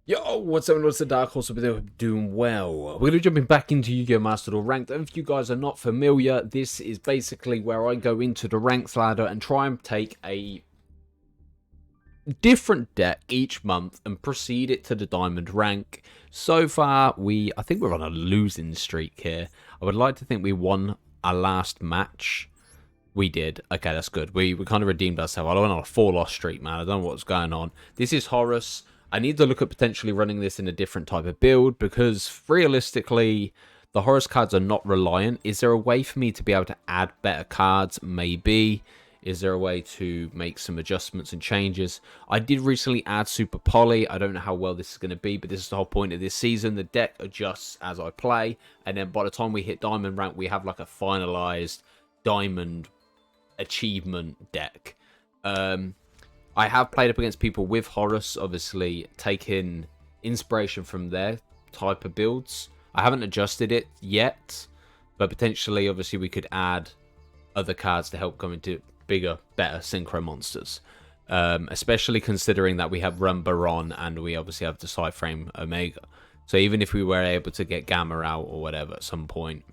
Yo, what's up? What's the Dark Horse over there? Doing well. We're going to be jumping back into Yu-Gi-Oh! Master Duel Ranked. And if you guys are not familiar, this is basically where I go into the ranks ladder and try and take a different deck each month and proceed it to the diamond rank. So far, I think we're on a losing streak here. I would like to think we won our last match. We did. Okay, that's good. We kind of redeemed ourselves. I went on a 4-loss streak, man. I don't know what's going on. This is HORUS. I need to look at potentially running this in a different type of build because realistically, the HORUS cards are not reliant. Is there a way for me to be able to add better cards? Maybe. Is there a way to make some adjustments and changes? I did recently add Super Poly. I don't know how well this is going to be, but this is the whole point of this season. The deck adjusts as I play, and then by the time we hit Diamond rank, we have like a finalized Diamond achievement deck. I have played up against people with HORUS, obviously taking inspiration from their type of builds. I haven't adjusted it yet, but potentially, obviously, we could add other cards to help come into bigger, better synchro monsters. Especially considering that we have Run Baron and we obviously have the Frame Omega. So even if we were able to get Gamma out or whatever at some point,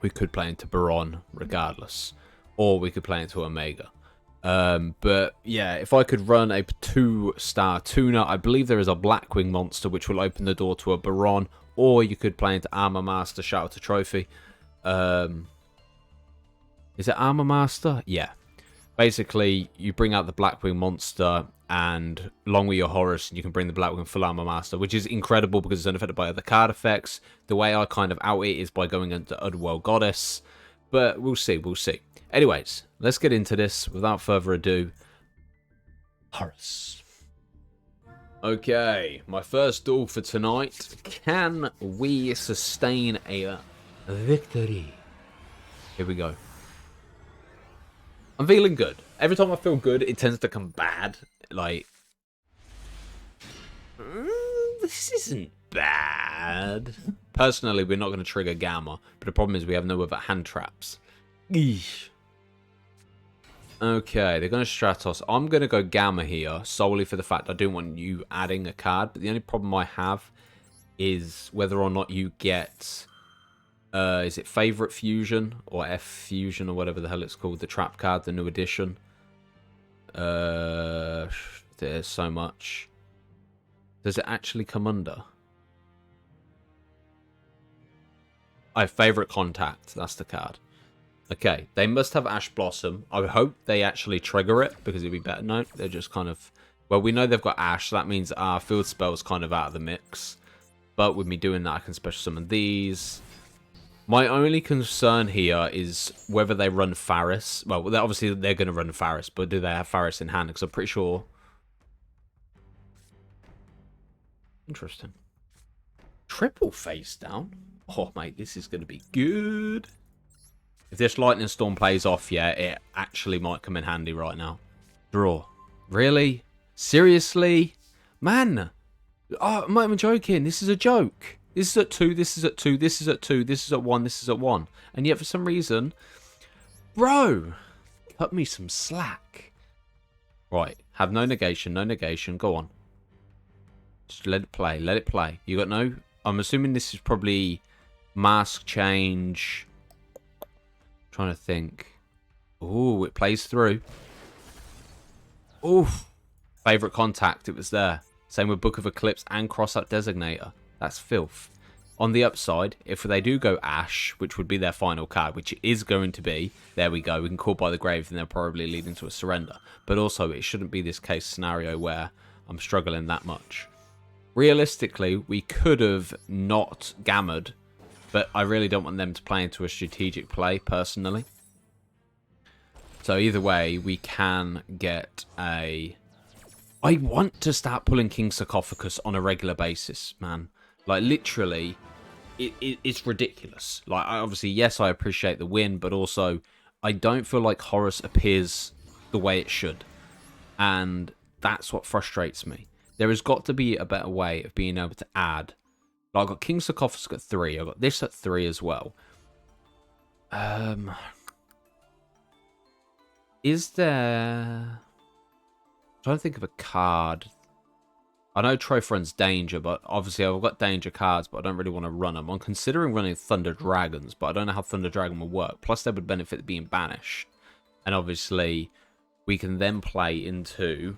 we could play into Baron regardless. Or we could play into Omega. But yeah, if I could run a 2-star tuner, I believe there is a Blackwing monster which will open the door to a Baron, or you could play into Armor Master, shout out to Trophy. Is it Armor Master? Yeah. Basically, you bring out the Blackwing monster, and along with your HORUS, you can bring the Blackwing full Armor Master, which is incredible because it's unaffected by other card effects. The way I kind of out it is by going into Underworld Goddess, but we'll see, we'll see. Anyways, let's get into this without further ado. HORUS. Okay, my first duel for tonight. Can we sustain a victory? Here we go. I'm feeling good. Every time I feel good, it tends to come bad. Like, this isn't bad. Personally, we're not going to trigger Gamma, but the problem is we have no other hand traps. Eesh. Okay, they're going to Stratos. I'm going to go Gamma here, solely for the fact I don't want you adding a card. But the only problem I have is whether or not you get... is it Favorite Fusion or F Fusion or whatever the hell it's called? The trap card, the new edition. There's so much. Does it actually come under? I have Favorite Contact. That's the card. Okay, they must have Ash Blossom. I hope they actually trigger it, because it'd be better. No, they're just kind of... Well, we know they've got Ash, so that means our field spell is kind of out of the mix. But with me doing that, I can special summon these. My only concern here is whether they run Faris. Well, obviously they're going to run Faris, but do they have Faris in hand? Because I'm pretty sure... Interesting. Triple face down? Oh, mate, this is going to be good. If this Lightning Storm plays off, yeah, it actually might come in handy right now. Draw. Really? Seriously? Man! Oh, I'm not even joking. This is a joke. This is at 2, this is at 2, this is at 2, this is at 1, this is at 1. And yet for some reason... Bro! Cut me some slack. Right. Have no negation, no negation. Go on. Just let it play, let it play. You got no... I'm assuming this is probably mask change... Trying to think. Ooh, it plays through. Oof. Favorite Contact, it was there. Same with Book of Eclipse and Cross-Up Designator. That's filth. On the upside, if they do go Ash, which would be their final card, which it is going to be, there we go, we can call by the grave and they'll probably lead into a surrender. But also, it shouldn't be this case scenario where I'm struggling that much. Realistically, we could have not gammered, but I really don't want them to play into a strategic play, personally. So either way, we can get a... I want to start pulling King Sarcophagus on a regular basis, man. Like, literally, it's ridiculous. Like, obviously, yes, I appreciate the win, but also, I don't feel like HORUS appears the way it should. And that's what frustrates me. There has got to be a better way of being able to add... Like, I've got King Sarcophagus at 3. I've got this at 3 as well. Is there... I'm trying to think of a card I know Trophy Run's danger, but obviously I've got danger cards, but I don't really want to run them. I'm considering running Thunder Dragons, but I don't know how Thunder Dragon will work. Plus, they would benefit being banished. And obviously, we can then play into...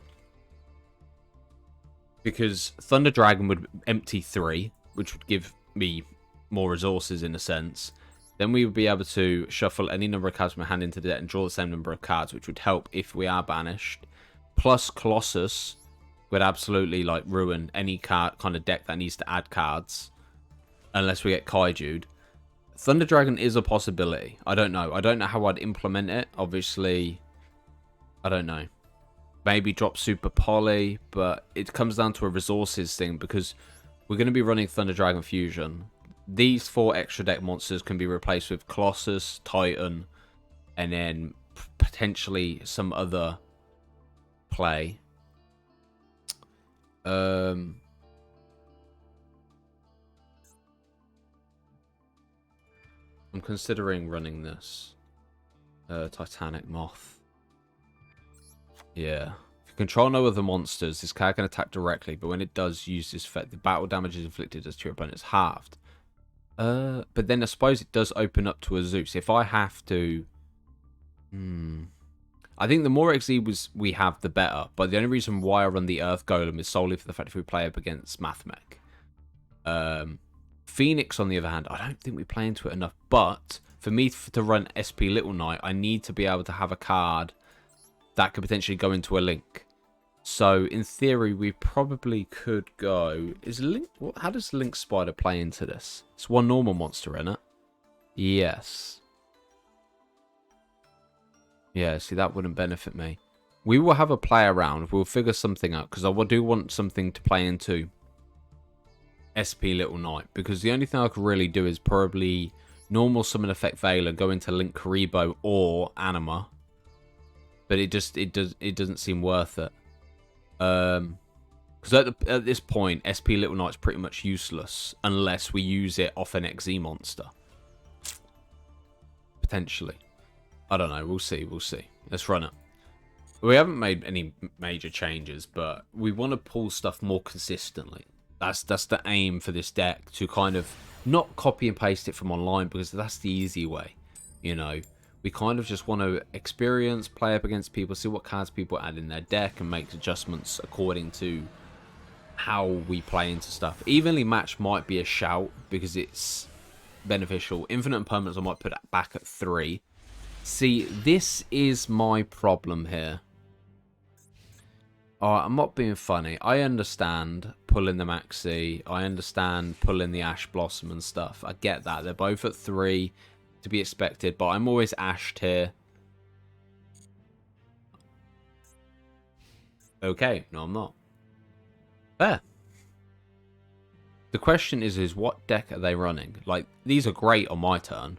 Because Thunder Dragon would empty 3, which would give me more resources in a sense. Then we would be able to shuffle any number of cards from my hand into the deck and draw the same number of cards, which would help if we are banished. Plus Colossus would absolutely like ruin any card kind of deck that needs to add cards, unless we get Kaiju'd. Thunder Dragon is a possibility. I don't know. I don't know how I'd implement it. Obviously, I don't know. Maybe drop Super Poly, but it comes down to a resources thing because we're going to be running Thunder Dragon Fusion. These 4 extra deck monsters can be replaced with Colossus, Titan, and then potentially some other play. I'm considering running this. Titanic Moth. Yeah. If you control no other monsters, this card can attack directly, but when it does use this effect, the battle damage is inflicted as to your opponent's halved. But then I suppose it does open up to a Zeus. If I have to... I think the more XE we have, the better. But the only reason why I run the Earth Golem is solely for the fact if we play up against Mathmech. Phoenix, on the other hand, I don't think we play into it enough. But for me to run SP Little Knight, I need to be able to have a card that could potentially go into a Link. So in theory, we probably could go... How does Link Spider play into this? It's one normal monster, isn't it? Yes. Yeah, see, that wouldn't benefit me. We will have a play around. We'll figure something out. Because I do want something to play into SP Little Knight. Because the only thing I could really do is probably normal summon effect Veiler, go into Link Karibo or Anima. But it doesn't seem worth it. Because at this point, SP Little Knight's pretty much useless unless we use it off an XE monster. Potentially. I don't know. We'll see. We'll see. Let's run it. We haven't made any major changes, but we want to pull stuff more consistently. That's the aim for this deck, to kind of not copy and paste it from online, because that's the easy way. You know, we kind of just want to experience, play up against people, see what cards people add in their deck, and make adjustments according to how we play into stuff. Evenly matched might be a shout because it's beneficial. Infinite Impermanence I might put it back at 3. See, this is my problem here. Alright, I'm not being funny. I understand pulling the Maxi. I understand pulling the Ash Blossom and stuff. I get that. They're both at 3 to be expected, but I'm always ashed here. Okay, no, I'm not. Fair. The question is what deck are they running? Like, these are great on my turn,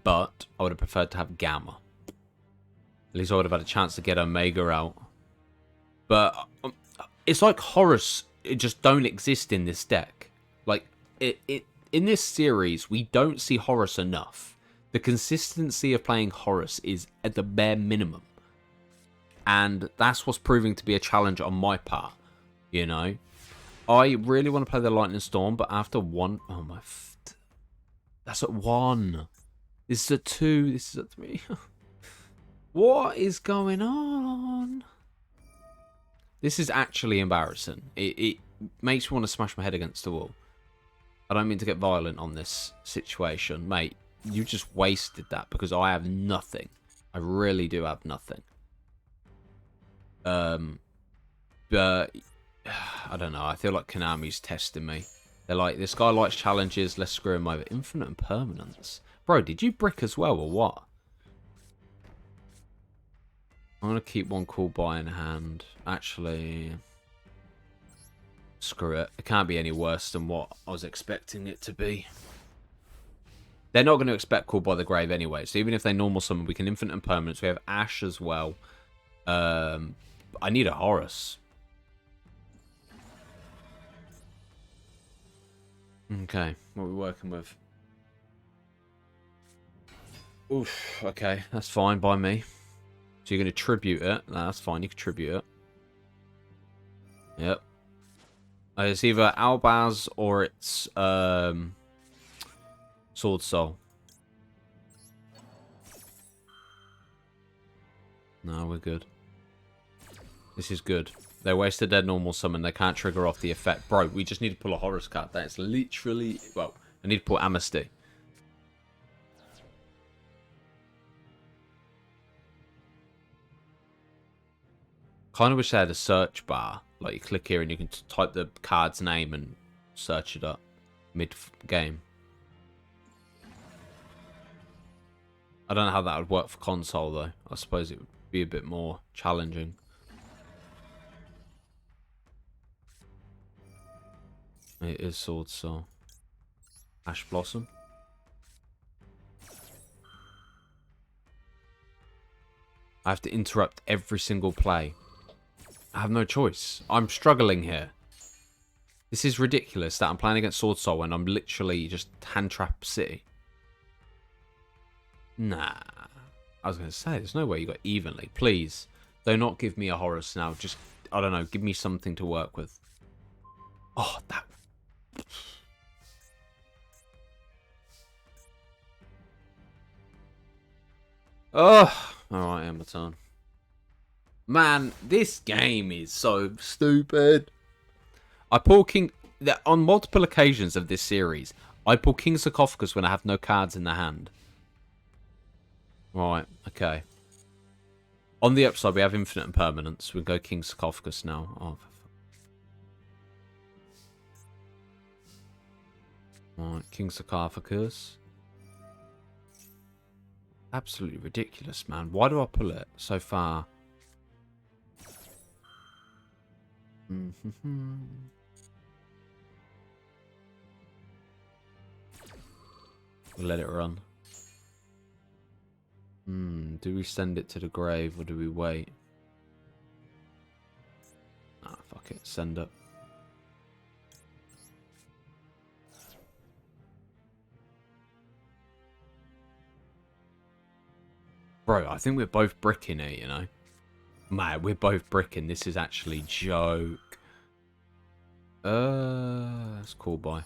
but I would have preferred to have Gamma. At least I would have had a chance to get Omega out. But it's like Horus, it just don't exist in this deck. Like, in this series, we don't see Horus enough. The consistency of playing Horus is at the bare minimum. And that's what's proving to be a challenge on my part, you know. I really want to play the Lightning Storm, but after 1... Oh, my... That's at 1. This is at 2. This is at 3. What is going on? This is actually embarrassing. It makes me want to smash my head against the wall. I don't mean to get violent on this situation. Mate, you just wasted that because I have nothing. I really do have nothing. But I don't know. I feel like Konami's testing me. They're like, this guy likes challenges. Let's screw him over. Infinite Impermanence. Bro, did you brick as well or what? I'm going to keep one cool buy in hand. Actually, screw it. It can't be any worse than what I was expecting it to be. They're not going to expect Call by the Grave anyway. So even if they normal summon, we can Infinite Impermanence. We have Ash as well. I need a Horus. Okay, what are we working with? Oof, okay, that's fine by me. So you're going to tribute it. No, that's fine, you can tribute it. Yep. It's either Albaz or it's Sword Soul. No, we're good. This is good. They wasted their normal summon. They can't trigger off the effect. Bro, we just need to pull a Horus card. That's literally... Well, I need to pull Amnesty. Kind of wish they had a search bar. Like, you click here and you can type the card's name and search it up mid-game. I don't know how that would work for console, though. I suppose it would be a bit more challenging. It is Sword Soul. Ash Blossom. I have to interrupt every single play. I have no choice. I'm struggling here. This is ridiculous that I'm playing against Sword Soul when I'm literally just hand trap City. Nah. I was going to say, there's no way you got evenly. Please, do not give me a Horus now. Just, I don't know, give me something to work with. Oh, that... Oh, alright, end my turn. Man, this game is so stupid. I pull King... On multiple occasions of this series, I pull King Sarcophagus when I have no cards in the hand. Right, okay. On the upside, we have Infinite Impermanence. We go King Sarcophagus now. Oh, right, King Sarcophagus. Absolutely ridiculous, man. Why do I pull it so far? We'll let it run. Do we send it to the grave or do we wait? Ah, fuck it. Send it. Bro, I think we're both bricking it, you know? Man, we're both bricking. This is actually joke. That's cool, boy.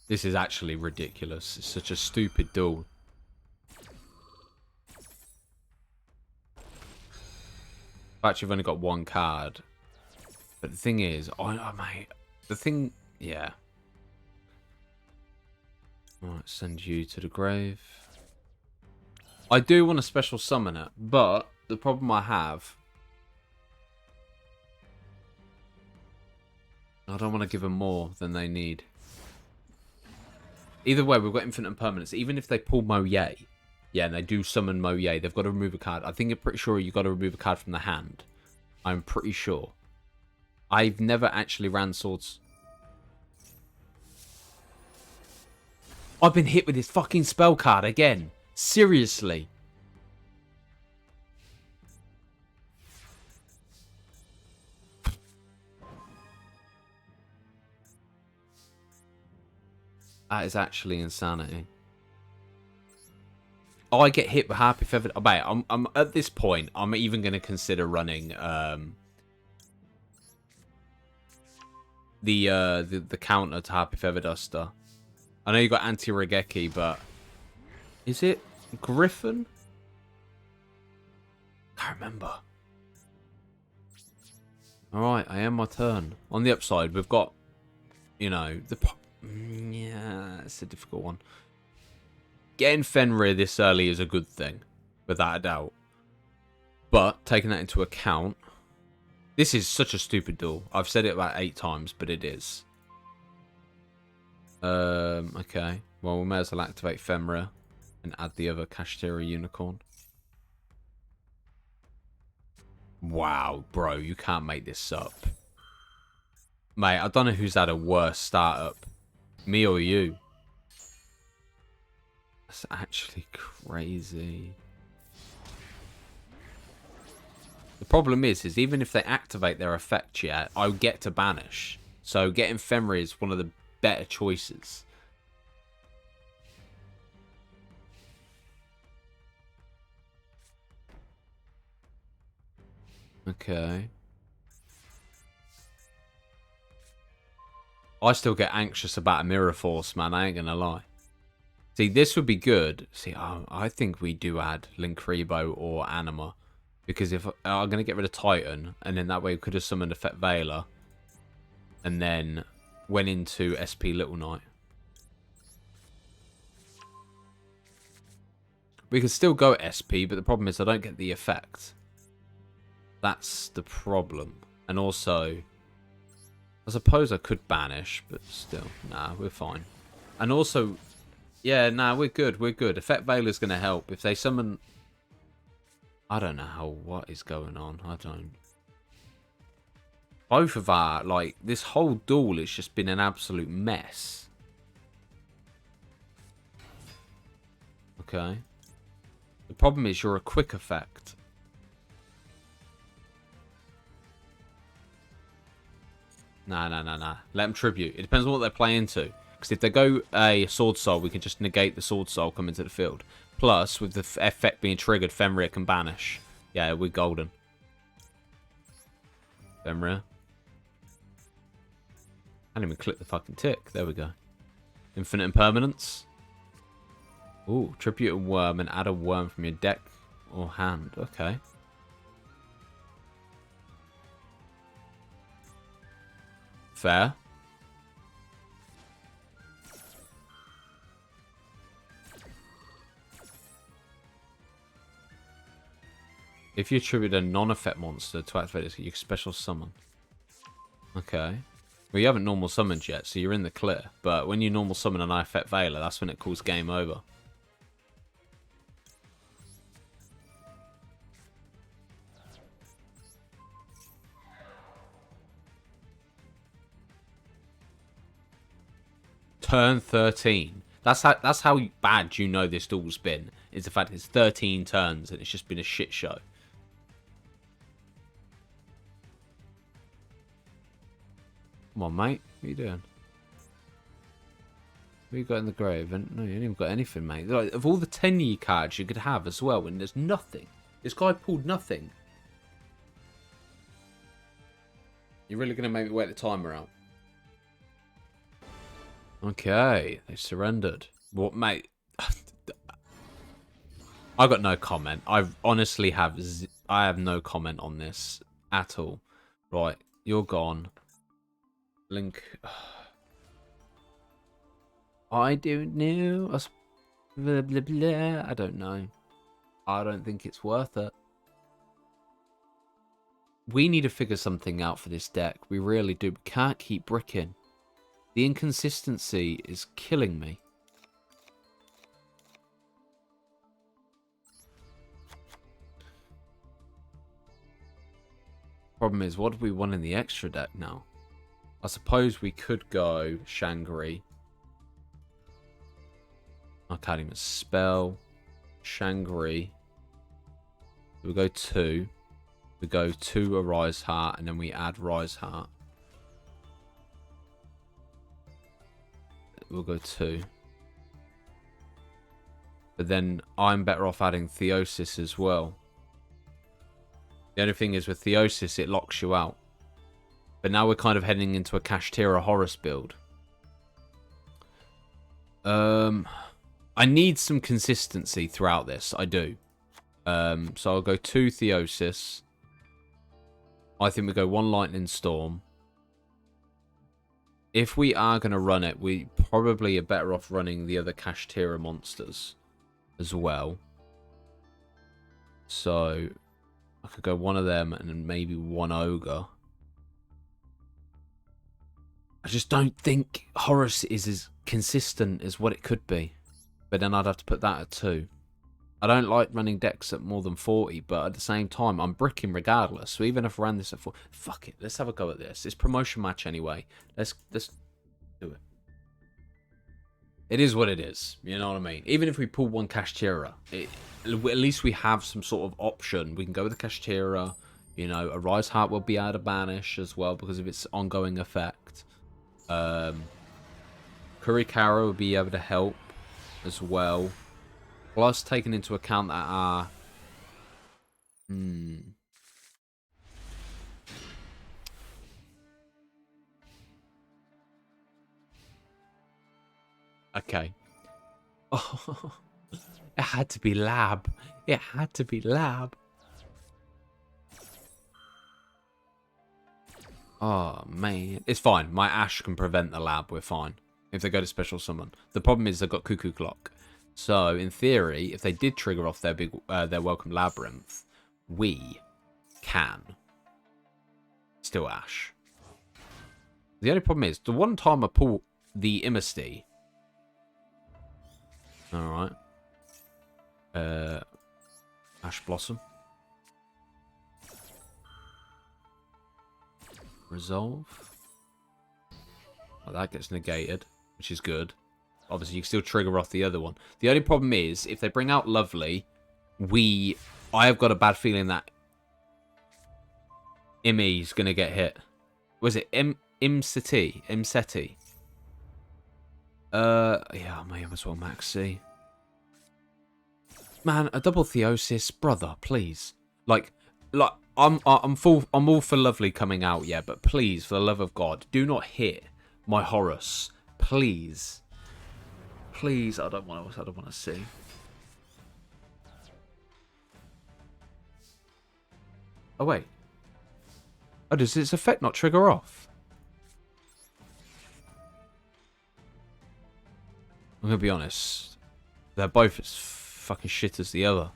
This is actually ridiculous. It's such a stupid duel. Fact, you've only got one card. But the thing is, mate, the thing, yeah. Alright, send you to the grave. I do want to special summon it, but the problem I have... I don't want to give them more than they need. Either way, we've got Infinite Impermanence. Even if they pull Moye, yeah, and they do summon Moye, they've got to remove a card. I think I'm pretty sure you've got to remove a card from the hand. I'm pretty sure. I've never actually ran swords. I've been hit with this fucking spell card again. Seriously. That is actually insanity. Oh, I get hit with Happy Feather. Oh, mate, I'm at this point. I'm even going to consider running the counter to Happy Feather Duster. I know you got Anti-Regeki, but is it Griffin? Can't remember. All right, I am my turn. On the upside, we've got, you know, yeah, it's a difficult one. Getting Fenrir this early is a good thing, without a doubt. But, taking that into account, this is such a stupid duel. I've said it about 8 times, but it is. Okay. Well, we may as well activate Fenrir and add the other Kashtira Unicorn. Wow, bro, you can't make this up. Mate, I don't know who's had a worse startup. Me or you. That's actually crazy. The problem is even if they activate their effect yet, I'll get to banish. So getting Fenrir is one of the better choices. Okay. I still get anxious about a Mirror Force, man. I ain't gonna lie. See, this would be good. See, I think we do add Linkuriboh or Anima. Because if I'm going to get rid of Titan, and then that way we could have summoned Effect Veiler. And then went into SP Little Knight. We could still go SP, but the problem is I don't get the effect. That's the problem. And also, I suppose I could banish, but still, nah, we're fine. And also, yeah, nah, we're good, we're good. Effect Veiler's going to help. If they summon... I don't know what is going on. I don't... Both of our, like, this whole duel has just been an absolute mess. Okay. The problem is you're a quick effect. Nah. Let them tribute. It depends on what they're playing to. Because if they go a Sword Soul, we can just negate the Sword Soul, come into the field. Plus, with the effect being triggered, Fenrir can banish. Yeah, we're golden. Fenrir. I didn't even click the fucking tick. There we go. Infinite Impermanence. Ooh, tribute a worm and add a worm from your deck or hand. Okay. Fair. If you attribute a non-effect monster to activate it, you can special summon. Okay. Well, you haven't normal summoned yet, so you're in the clear. But when you normal summon an effect Veiler, that's when it calls game over. Turn 13. That's how bad you know this duel's been. Is the fact it's 13 turns and it's just been a shit show. Come on, mate. What are you doing? What you got in the grave? No, you ain't even got anything, mate. Like, of all the 10-year cards you could have as well, and there's nothing. This guy pulled nothing. You're really going to make me wait the timer out? Okay, they surrendered. What, mate? I got no comment. I honestly have... I have no comment on this at all. Right, you're gone. Link... I don't know. Blah, blah, blah. I don't know. I don't think it's worth it. We need to figure something out for this deck. We really do. We can't keep bricking. The inconsistency is killing me. Problem is, what do we want in the extra deck now? I suppose we could go Shangri. I can't even spell. Shangri. We go 2. We go 2 a Rise Heart, and then we add Rise Heart. We'll go 2. But then I'm better off adding Theosis as well. The only thing is with Theosis, it locks you out. But now we're kind of heading into a Kashtira Horus build. I need some consistency throughout this. I do. So I'll go 2 Theosis. I think we go 1 Lightning Storm. If we are going to run it, we probably are better off running the other Kashtira monsters as well. So I could go 1 of them and then maybe 1 Ogre. I just don't think Horus is as consistent as what it could be. But then I'd have to put that at 2. I don't like running decks at more than 40, but at the same time, I'm bricking regardless. So even if I ran this at 4, fuck it, let's have a go at this. It's promotion match anyway. Let's do it. It is what it is. You know what I mean? Even if we pull 1 Kashtira, at least we have some sort of option. We can go with the Kashtira. You know, a Rise Heart will be able to banish as well because of its ongoing effect. Kurikara will be able to help as well. Plus, taking into account that our... Okay. Oh, it had to be lab. It had to be lab. Oh, man. It's fine. My Ash can prevent the lab. We're fine. If they go to special summon. The problem is they've got Cuckoo Clock. So, in theory, if they did trigger off their welcome labyrinth, we can still Ash. The only problem is, the one time I pull the Immisty. Alright. Ash Blossom. Resolve. Oh, that gets negated, which is good. Obviously, you can still trigger off the other one. The only problem is, if they bring out Lovely, I have got a bad feeling that Imi's going to get hit. Was it Imseti? Imseti? Yeah, I may as well max C. Man, a double Theosis, brother, please. Like, I'm all for Lovely coming out, yeah, but please, for the love of God, do not hit my Horus, please. Please, I don't want to see. Oh wait. Oh, does its effect not trigger off? I'm gonna be honest. They're both as fucking shit as the other.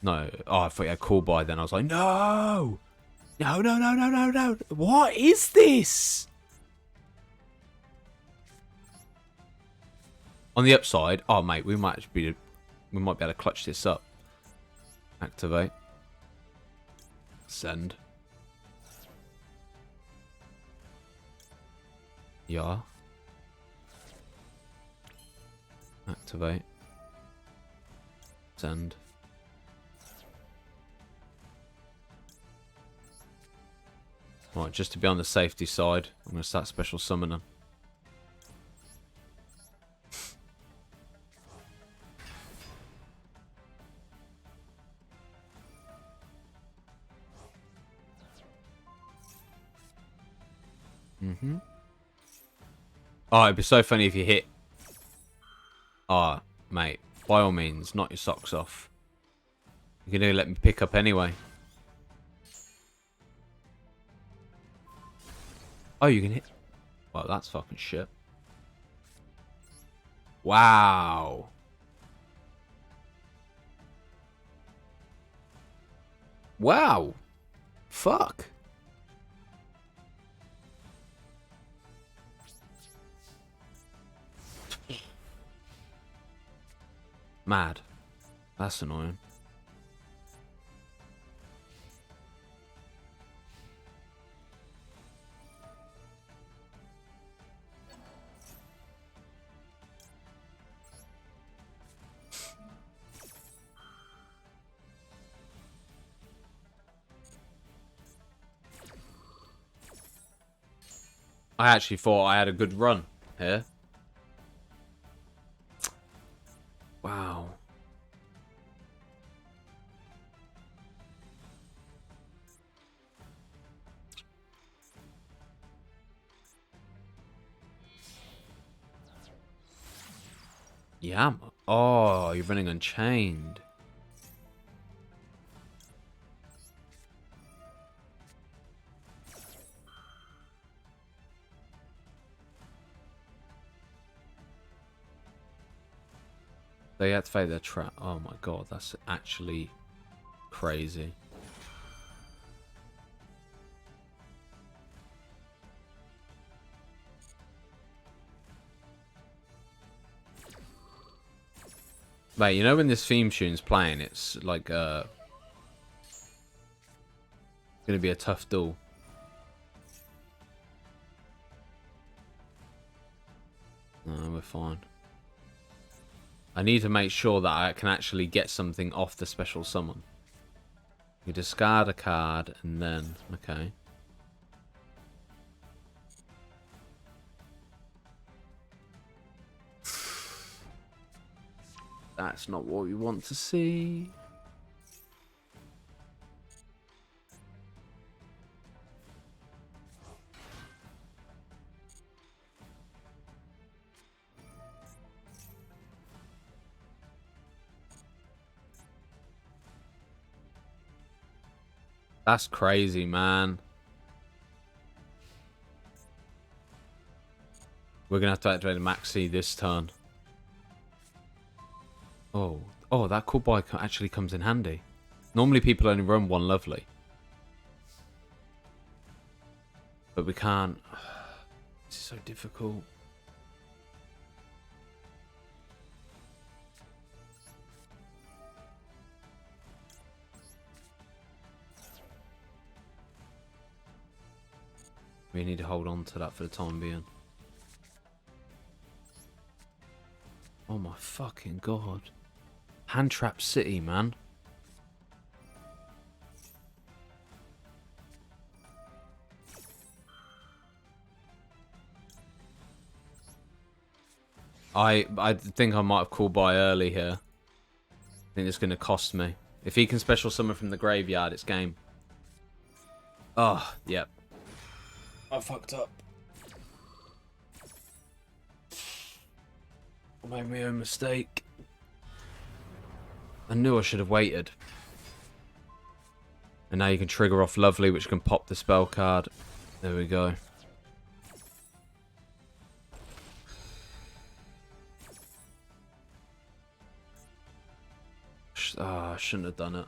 No. Oh, I thought you had Call By then. I was like, no! No, no, no, no, no, no. What is this? On the upside, oh mate, we might be able to clutch this up. Activate. Send. Yeah. Activate. Send. Right, just to be on the safety side, I'm going to start special summoning. Oh, it'd be so funny if you hit. Oh, mate, by all means, knock your socks off. You're going to let me pick up anyway. Oh, you can hit. Well, that's fucking shit. Wow. Wow. Fuck. Mad. That's annoying. I actually thought I had a good run here. Wow. Yeah. Oh, you're running Unchained. They activate their trap. Oh my god, that's actually crazy. Mate, you know when this theme tune's playing, it's like gonna be a tough duel. No, we're fine. I need to make sure that I can actually get something off the special summon. You discard a card and then okay. That's not what we want to see. That's crazy, man. We're going to have to activate a Maxi this turn. Oh, that cool buy actually comes in handy. Normally people only run one lovely. But we can't. This is so difficult. We need to hold on to that for the time being. Oh my fucking god. Hand Trap City, man. I think I might have called by early here. I think it's going to cost me. If he can special summon from the graveyard, it's game. Oh, yep. I fucked up. I made my own mistake. I knew I should have waited. And now you can trigger off Lovely, which can pop the spell card. There we go. I shouldn't have done it.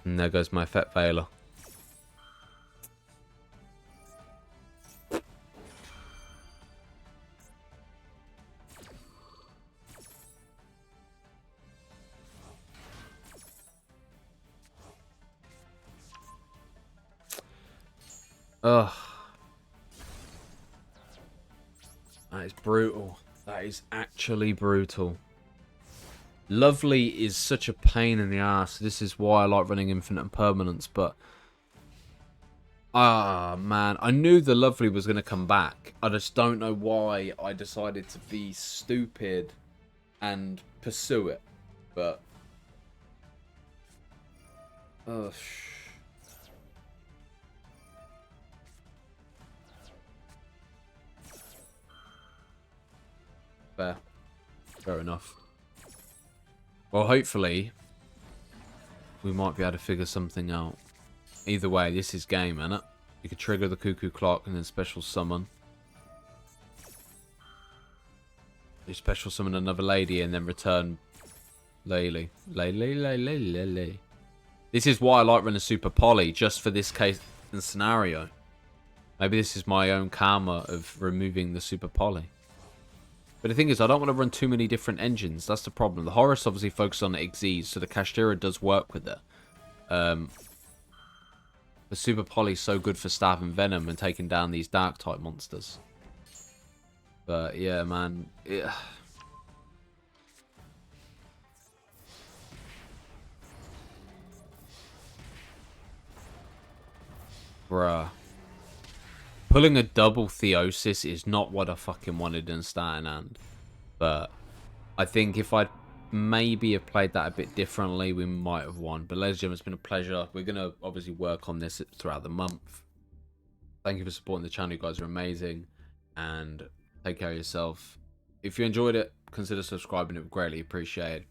And there goes my Effect Veiler. Ugh. That is brutal. That is actually brutal. Lovely is such a pain in the ass. This is why I like running Infinite Impermanence, but... man. I knew the Lovely was going to come back. I just don't know why I decided to be stupid and pursue it. But... ugh. Fair enough. Well, hopefully, we might be able to figure something out. Either way, this is game, innit? You could trigger the Cuckoo Clock and then special summon. You special summon another lady and then return Laylee. Laylee. This is why I like running Super Poly, just for this case and scenario. Maybe this is my own karma of removing the Super Poly. But the thing is, I don't want to run too many different engines. That's the problem. The Horus obviously focuses on the Xyz, so the Kashtira does work with it. The Super Poly's so good for Stab and Venom and taking down these Dark-type monsters. But, yeah, man. Yeah. Bruh. Pulling a double Theosis is not what I fucking wanted in starting hand. But I think if I'd maybe have played that a bit differently, we might have won. But ladies and gentlemen, it's been a pleasure. We're going to obviously work on this throughout the month. Thank you for supporting the channel. You guys are amazing. And take care of yourself. If you enjoyed it, consider subscribing. It would greatly appreciate it.